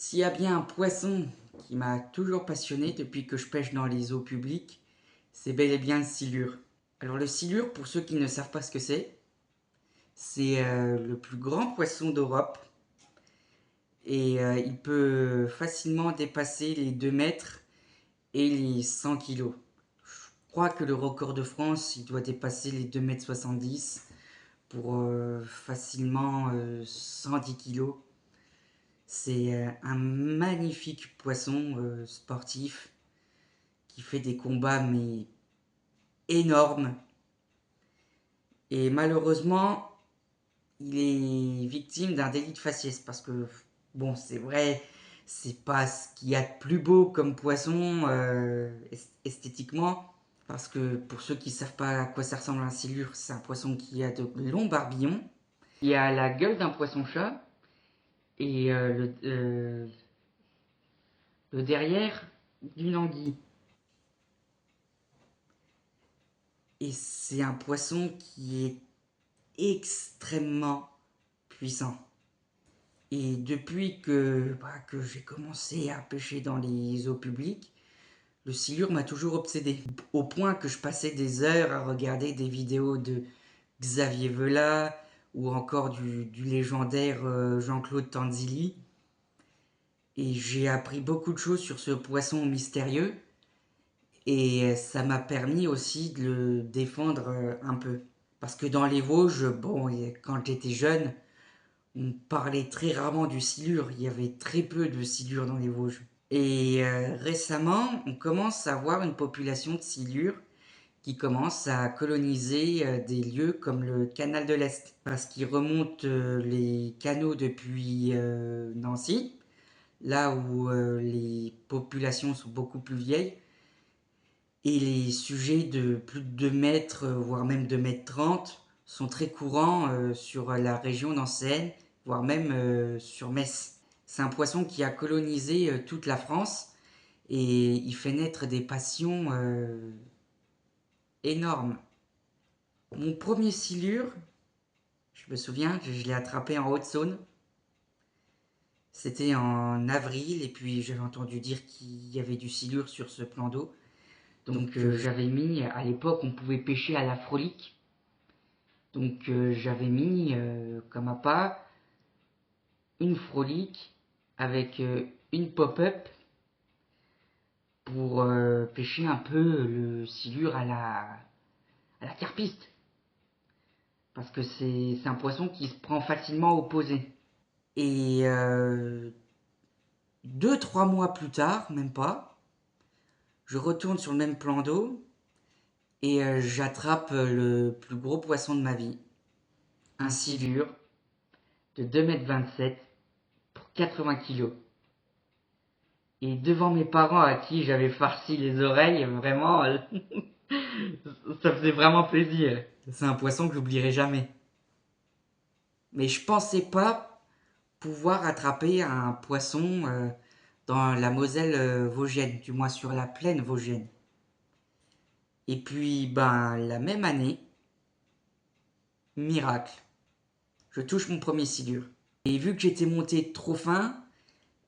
S'il y a bien un poisson qui m'a toujours passionné depuis que je pêche dans les eaux publiques, c'est bel et bien le silure. Alors le silure, pour ceux qui ne savent pas ce que c'est le plus grand poisson d'Europe et il peut facilement dépasser les 2 mètres et les 100 kilos. Je crois que le record de France, il doit dépasser les 2 mètres 70 pour facilement 110 kilos. C'est un magnifique poisson sportif qui fait des combats mais énormes. Et malheureusement, il est victime d'un délit de faciès parce que, bon, c'est vrai, c'est pas ce qu'il y a de plus beau comme poisson esthétiquement. Parce que pour ceux qui savent pas à quoi ça ressemble un silure, c'est un poisson qui a de longs barbillons. Il a la gueule d'un poisson-chat et le derrière d'une anguille. Et c'est un poisson qui est extrêmement puissant. Et depuis que j'ai commencé à pêcher dans les eaux publiques, le silure m'a toujours obsédé. Au point que je passais des heures à regarder des vidéos de Xavier Velat ou encore du légendaire Jean-Claude Tanzilli. Et j'ai appris beaucoup de choses sur ce poisson mystérieux. Et ça m'a permis aussi de le défendre un peu. Parce que dans les Vosges, bon, quand j'étais jeune, on parlait très rarement du silure. Il y avait très peu de silure dans les Vosges. Et récemment, on commence à voir une population de silures qui commence à coloniser des lieux comme le canal de l'Est. Parce qu'ils remontent les canaux depuis Nancy, là où les populations sont beaucoup plus vieilles. Et les sujets de plus de 2 mètres, voire même 2 mètres 30, sont très courants sur la région d'Anseine, voire même sur Metz. C'est un poisson qui a colonisé toute la France et il fait naître des passions énormes. Mon premier silure, je me souviens, je l'ai attrapé en Haute-Saône. C'était en avril et puis j'avais entendu dire qu'il y avait du silure sur ce plan d'eau. Donc j'avais mis, à l'époque on pouvait pêcher à la frolique. Donc j'avais mis comme appât une frolique avec une pop-up pour pêcher un peu le silure à la carpiste. Parce que c'est un poisson qui se prend facilement au posé. Et 2-3 mois plus tard, même pas, je retourne sur le même plan d'eau et j'attrape le plus gros poisson de ma vie. Un silure de 2,27 m pour 80 kilos. Et devant mes parents à qui j'avais farci les oreilles, vraiment, ça faisait vraiment plaisir. C'est un poisson que j'oublierai jamais. Mais je pensais pas pouvoir attraper un poisson dans la Moselle vosgienne, du moins sur la plaine vosgienne. Et puis, ben, la même année, miracle, je touche mon premier silure. Et vu que j'étais monté trop fin,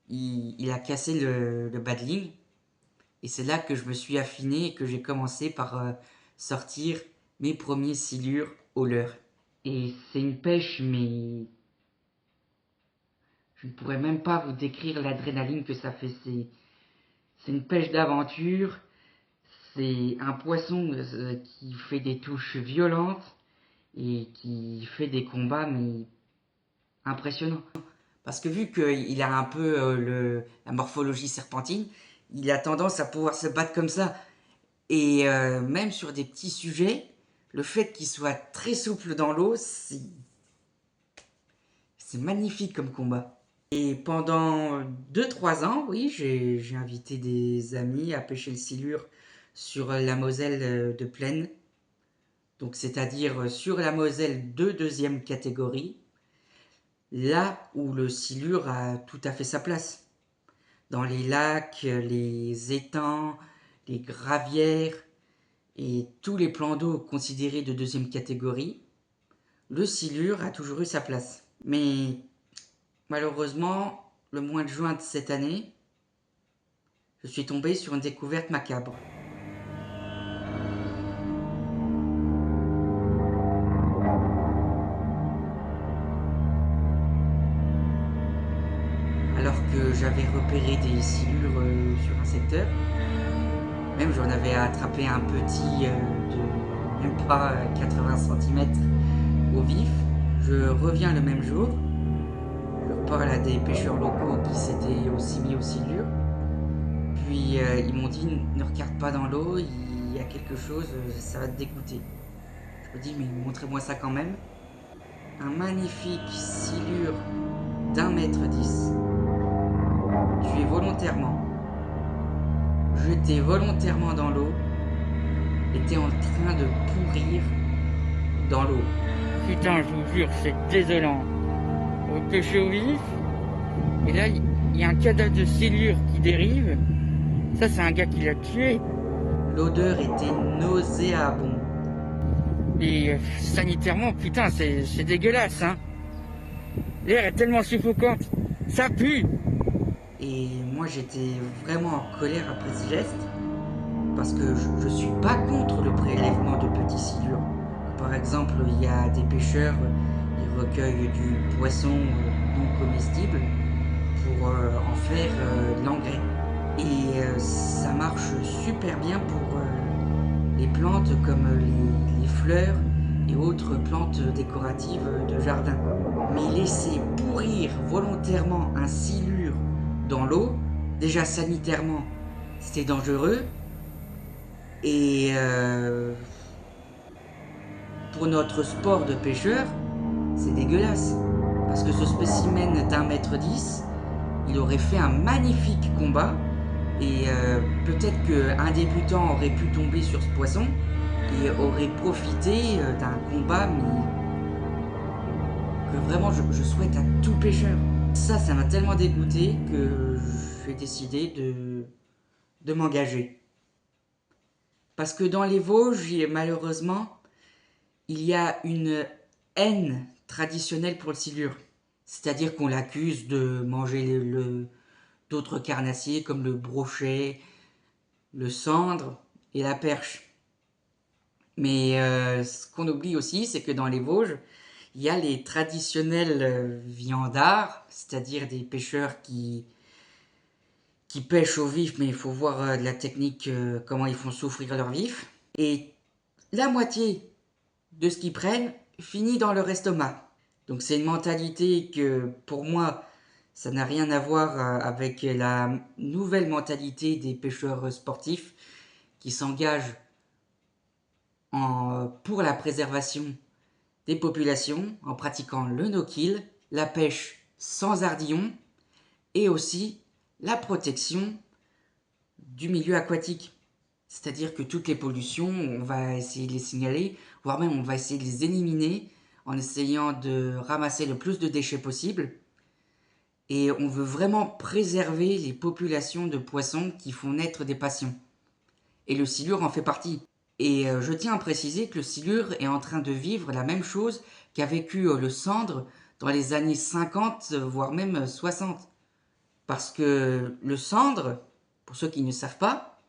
il a cassé le bas de ligne. Et c'est là que je me suis affiné et que j'ai commencé par sortir mes premiers silures au leurre. Et c'est une pêche, mais je ne pourrais même pas vous décrire l'adrénaline que ça fait. C'est une pêche d'aventure. C'est un poisson qui fait des touches violentes et qui fait des combats, mais impressionnants. Parce que vu qu'il a un peu la morphologie serpentine, il a tendance à pouvoir se battre comme ça. Et même sur des petits sujets, le fait qu'il soit très souple dans l'eau, c'est magnifique comme combat. Et pendant 2-3 ans, oui, j'ai invité des amis à pêcher le silure sur la Moselle de Plaine. Donc c'est-à-dire sur la Moselle de 2e catégorie, là où le silure a tout à fait sa place. Dans les lacs, les étangs, les gravières et tous les plans d'eau considérés de 2e catégorie, le silure a toujours eu sa place. Mais malheureusement, le mois de juin de cette année, je suis tombé sur une découverte macabre. Alors que j'avais repéré des silures sur un secteur, même j'en avais attrapé un petit de même pas 80 cm au vif, je reviens le même jour, je reparle à des pêcheurs locaux qui s'étaient aussi mis aux silures, puis ils m'ont dit ne regarde pas dans l'eau, il y a quelque chose, ça va te dégoûter. Je me dis mais montrez-moi ça quand même. Un magnifique silure d'1,10 m, tué volontairement, jeté volontairement dans l'eau, était en train de pourrir dans l'eau. Putain, je vous jure, c'est désolant. Au pêcher au vif, et là, il y a un cadavre de silure qui dérive. Ça, c'est un gars qui l'a tué. L'odeur était nauséabonde. Et sanitairement, putain, c'est dégueulasse, hein. L'air est tellement suffocant. Ça pue. Et moi, j'étais vraiment en colère après ce geste, parce que je suis pas contre le prélèvement de petits silures. Par exemple, il y a des pêcheurs, ils recueillent du poisson non comestible pour en faire de l'engrais. Et ça marche super bien pour les plantes comme les fleurs et autres plantes décoratives de jardin. Mais laisser pourrir volontairement un silure dans l'eau, déjà sanitairement, c'était dangereux. Et pour notre sport de pêcheur, c'est dégueulasse. Parce que ce spécimen d'1,10 m, il aurait fait un magnifique combat. Et peut-être qu'un débutant aurait pu tomber sur ce poisson et aurait profité d'un combat, mais que vraiment je souhaite à tout pêcheur. Ça m'a tellement dégoûté que j'ai décidé de m'engager. Parce que dans les Vosges, malheureusement, il y a une haine traditionnelle pour le silure. C'est-à-dire qu'on l'accuse de manger d'autres carnassiers comme le brochet, le sandre et la perche. Mais ce qu'on oublie aussi, c'est que dans les Vosges, il y a les traditionnels viandards, c'est-à-dire des pêcheurs qui pêchent au vif, mais il faut voir de la technique, comment ils font souffrir leur vif. Et la moitié de ce qu'ils prennent finit dans leur estomac. Donc c'est une mentalité que, pour moi, ça n'a rien à voir avec la nouvelle mentalité des pêcheurs sportifs qui s'engagent pour la préservation des populations en pratiquant le no-kill, la pêche sans ardillon et aussi la protection du milieu aquatique. C'est-à-dire que toutes les pollutions, on va essayer de les signaler, voire même on va essayer de les éliminer en essayant de ramasser le plus de déchets possible. Et on veut vraiment préserver les populations de poissons qui font naître des passions. Et le silure en fait partie. Et je tiens à préciser que le silure est en train de vivre la même chose qu'a vécu le sandre dans les années 50, voire même 60. Parce que le sandre, pour ceux qui ne savent pas,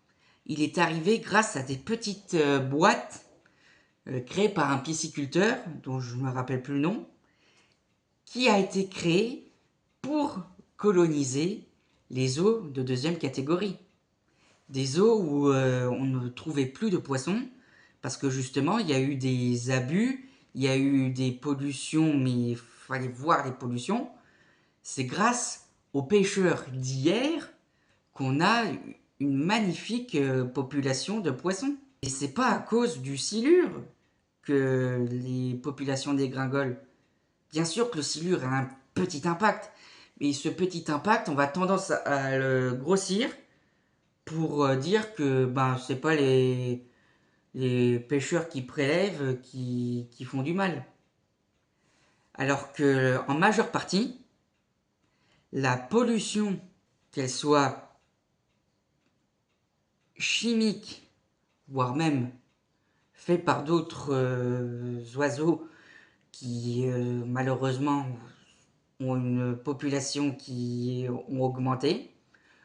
il est arrivé grâce à des petites boîtes créées par un pisciculteur, dont je ne me rappelle plus le nom, qui a été créé pour coloniser les eaux de deuxième catégorie. Des eaux où on ne trouvait plus de poissons, parce que justement, il y a eu des abus, il y a eu des pollutions, mais il fallait voir les pollutions. C'est grâce aux pêcheurs d'hier qu'on a une magnifique population de poissons. Et c'est pas à cause du silure que les populations dégringolent. Bien sûr que le silure a un petit impact, mais ce petit impact, on va tendance à le grossir pour dire que c'est pas les pêcheurs qui prélèvent qui font du mal. Alors que en majeure partie, la pollution, qu'elle soit chimique, voire même faite par d'autres oiseaux qui malheureusement ont une population qui ont augmenté.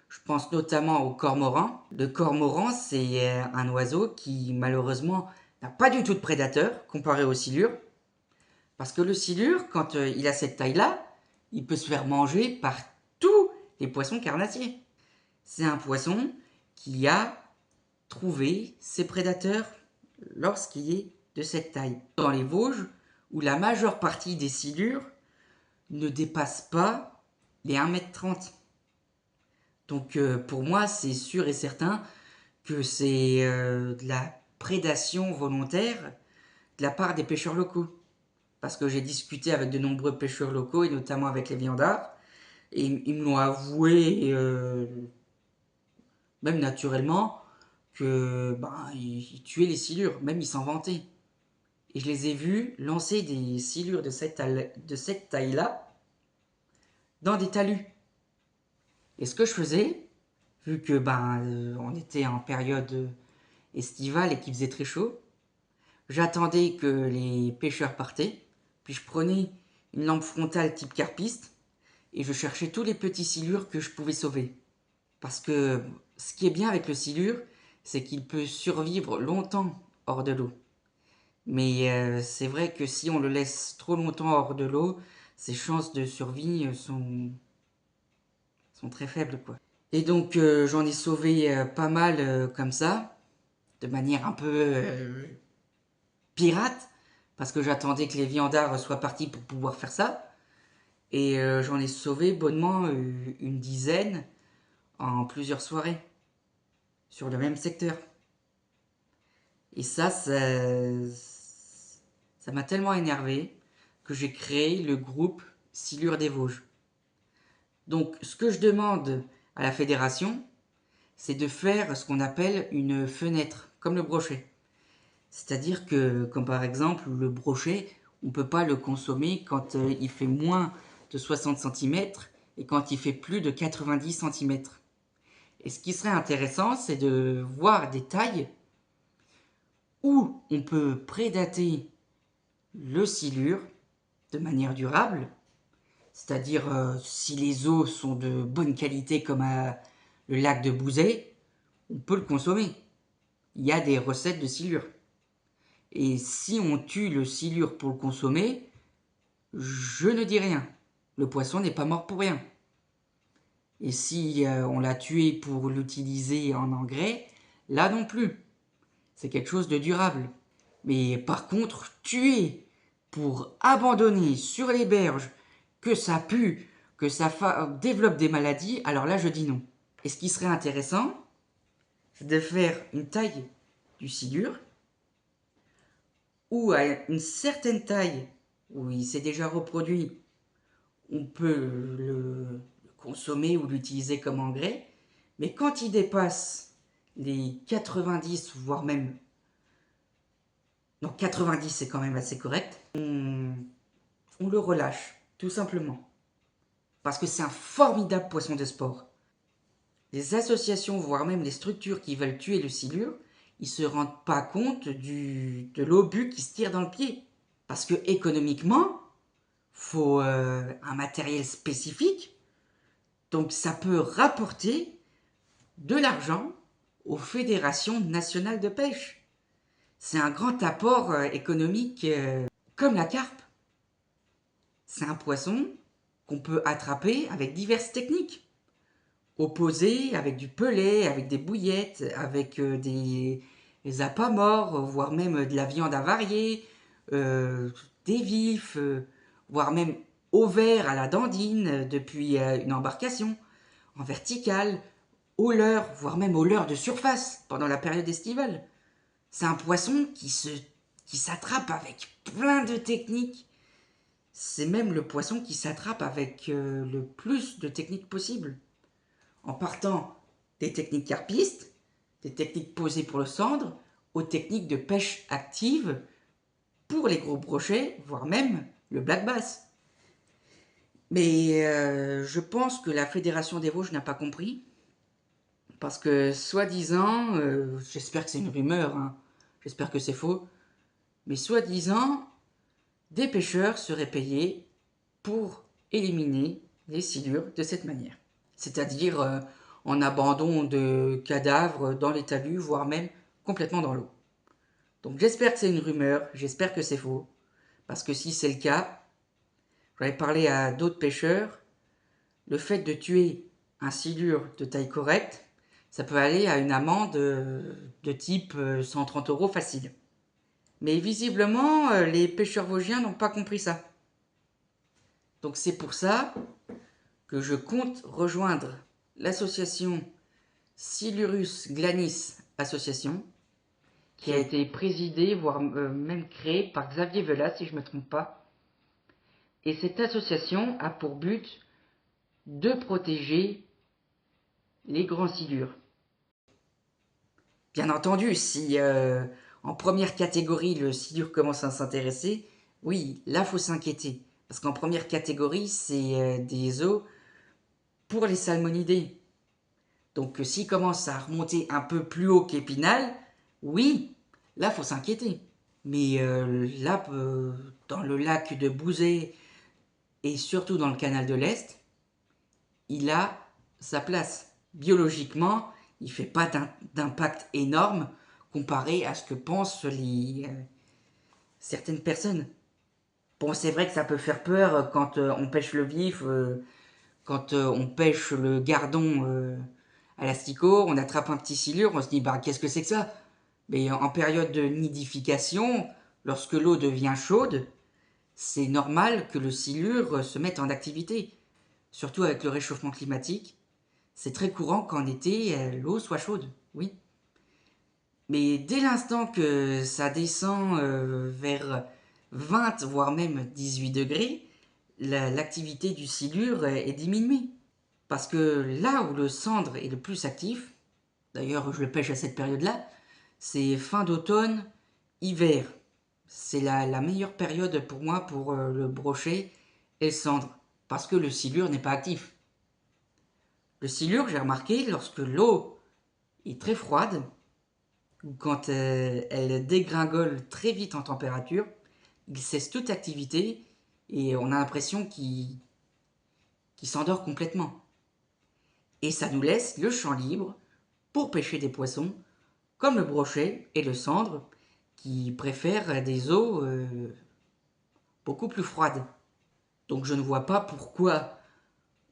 Je pense notamment au cormoran. Le cormoran, c'est un oiseau qui malheureusement n'a pas du tout de prédateurs comparé au silure. Parce que le silure, quand il a cette taille-là, il peut se faire manger par tous les poissons carnassiers. C'est un poisson qui a trouvé ses prédateurs lorsqu'il est de cette taille. Dans les Vosges, où la majeure partie des silures ne dépasse pas les 1,30 m. Donc pour moi, c'est sûr et certain que c'est de la prédation volontaire de la part des pêcheurs locaux. Parce que j'ai discuté avec de nombreux pêcheurs locaux, et notamment avec les viandards, et ils me l'ont avoué, même naturellement, que ils tuaient les silures, même ils s'en vantaient. Et je les ai vus lancer des silures de cette taille-là dans des talus. Et ce que je faisais, vu que on était en période estivale et qu'il faisait très chaud, j'attendais que les pêcheurs partaient, puis je prenais une lampe frontale type carpiste et je cherchais tous les petits silures que je pouvais sauver. Parce que ce qui est bien avec le silure, c'est qu'il peut survivre longtemps hors de l'eau. Mais c'est vrai que si on le laisse trop longtemps hors de l'eau, ses chances de survie sont très faibles, quoi. Et donc j'en ai sauvé pas mal comme ça, de manière un peu pirate, parce que j'attendais que les viandards soient partis pour pouvoir faire ça. Et j'en ai sauvé bonnement une dizaine en plusieurs soirées, sur le même secteur. Et ça m'a tellement énervé que j'ai créé le groupe Silure des Vosges. Donc ce que je demande à la fédération, c'est de faire ce qu'on appelle une fenêtre, comme le brochet. C'est-à-dire que, comme par exemple, le brochet, on ne peut pas le consommer quand il fait moins de 60 cm et quand il fait plus de 90 cm. Et ce qui serait intéressant, c'est de voir des tailles où on peut prédater le silure de manière durable, c'est-à-dire si les eaux sont de bonne qualité comme le lac de Bouzet, on peut le consommer. Il y a des recettes de silure. Et si on tue le silure pour le consommer, je ne dis rien. Le poisson n'est pas mort pour rien. Et si on l'a tué pour l'utiliser en engrais, là non plus. C'est quelque chose de durable. Mais par contre, tuer pour abandonner sur les berges, que ça pue, que ça développe des maladies, alors là je dis non. Et ce qui serait intéressant, c'est de faire une taille du silure, ou à une certaine taille, où il s'est déjà reproduit, on peut le consommer ou l'utiliser comme engrais, mais quand il dépasse les 90, voire même... Non, 90 c'est quand même assez correct, on le relâche, tout simplement. Parce que c'est un formidable poisson de sport. Les associations, voire même les structures qui veulent tuer le silure, ils se rendent pas compte de l'obus qui se tire dans le pied. Parce que économiquement, faut un matériel spécifique, donc ça peut rapporter de l'argent aux fédérations nationales de pêche. C'est un grand apport économique comme la carpe. C'est un poisson qu'on peut attraper avec diverses techniques. Opposé avec du pelet, avec des bouillettes, avec des appâts morts, voire même de la viande avariée, des vifs, voire même au vert à la dandine depuis une embarcation, en verticale, au leurre, voire même au leurre de surface pendant la période estivale. C'est un poisson qui s'attrape avec plein de techniques. C'est même le poisson qui s'attrape avec le plus de techniques possibles. En partant des techniques carpistes, des techniques posées pour le cendre, aux techniques de pêche active pour les gros brochets, voire même le black bass. Mais je pense que la Fédération des Vosges n'a pas compris, parce que soi-disant, j'espère que c'est une rumeur, hein, j'espère que c'est faux, mais soi-disant, des pêcheurs seraient payés pour éliminer les silures de cette manière. C'est-à-dire en abandon de cadavres dans les talus, voire même complètement dans l'eau. Donc j'espère que c'est une rumeur, j'espère que c'est faux. Parce que si c'est le cas, j'en ai parlé à d'autres pêcheurs, le fait de tuer un silure de taille correcte, ça peut aller à une amende de type 130 € facile. Mais visiblement, les pêcheurs vosgiens n'ont pas compris ça. Donc c'est pour ça que je compte rejoindre l'association Silurus Glanis Association, qui a été présidée, voire même créée par Xavier Velas, si je ne me trompe pas. Et cette association a pour but de protéger les grands silures. Bien entendu, si en première catégorie le silure commence à s'intéresser, oui, là faut s'inquiéter. Parce qu'en première catégorie, c'est des eaux pour les salmonidés. Donc s'il commence à remonter un peu plus haut qu'Épinal, oui, là faut s'inquiéter. Mais là, dans le lac de Bouzet et surtout dans le canal de l'Est, il a sa place. Biologiquement, il ne fait pas d'impact énorme comparé à ce que pensent certaines personnes. Bon, c'est vrai que ça peut faire peur quand on pêche le vif, quand on pêche le gardon à l'asticot, on attrape un petit silure, on se dit, bah qu'est-ce que c'est que ça? Mais en période de nidification, lorsque l'eau devient chaude, c'est normal que le silure se mette en activité. Surtout avec le réchauffement climatique, c'est très courant qu'en été, l'eau soit chaude, oui. Mais dès l'instant que ça descend vers 20, voire même 18 degrés, l'activité du silure est diminuée. Parce que là où le cendre est le plus actif, d'ailleurs je le pêche à cette période-là, c'est fin d'automne, hiver. C'est la meilleure période pour moi pour le brochet et le cendre, parce que le silure n'est pas actif. Le silure, j'ai remarqué, lorsque l'eau est très froide, ou quand elle dégringole très vite en température, il cesse toute activité et on a l'impression qu'il s'endort complètement. Et ça nous laisse le champ libre pour pêcher des poissons, comme le brochet et le cendre, qui préfèrent des eaux beaucoup plus froides. Donc je ne vois pas pourquoi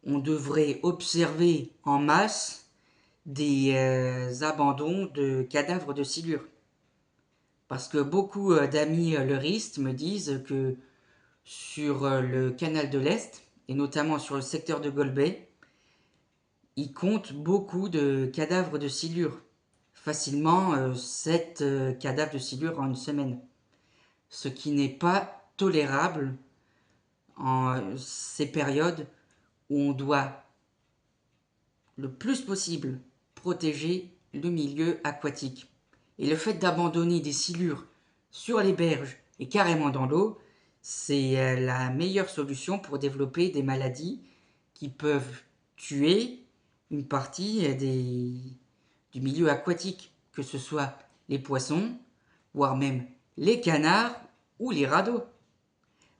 on devrait observer en masse des abandons de cadavres de silure. Parce que beaucoup d'amis leuristes me disent que sur le canal de l'Est, et notamment sur le secteur de Golbet, ils comptent beaucoup de cadavres de silure. Facilement 7 cadavres de silure en une semaine. Ce qui n'est pas tolérable en ces périodes où on doit le plus possible protéger le milieu aquatique. Et le fait d'abandonner des silures sur les berges et carrément dans l'eau, c'est la meilleure solution pour développer des maladies qui peuvent tuer une partie du milieu aquatique, que ce soit les poissons, voire même les canards ou les radeaux.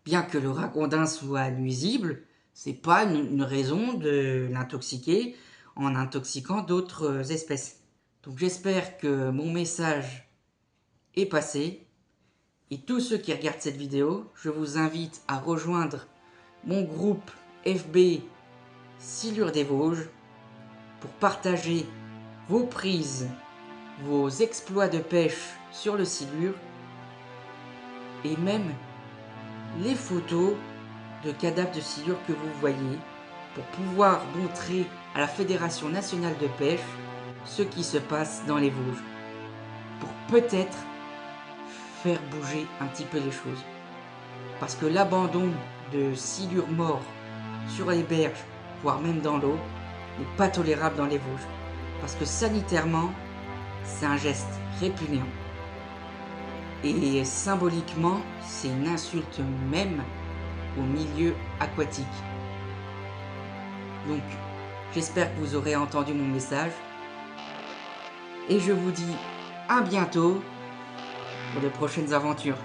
Bien que le ragondin soit nuisible, c'est pas une raison de l'intoxiquer en intoxiquant d'autres espèces. Donc j'espère que mon message est passé. Et tous ceux qui regardent cette vidéo, je vous invite à rejoindre mon groupe FB Silure des Vosges pour partager vos prises, vos exploits de pêche sur le silure et même les photos de cadavres de silure que vous voyez pour pouvoir montrer à la Fédération nationale de pêche ce qui se passe dans les Vosges, pour peut-être faire bouger un petit peu les choses. Parce que l'abandon de silures morts sur les berges, voire même dans l'eau, n'est pas tolérable dans les Vosges. Parce que sanitairement, c'est un geste répugnant. Et symboliquement, c'est une insulte même au milieu aquatique. Donc, j'espère que vous aurez entendu mon message. Et je vous dis à bientôt pour de prochaines aventures.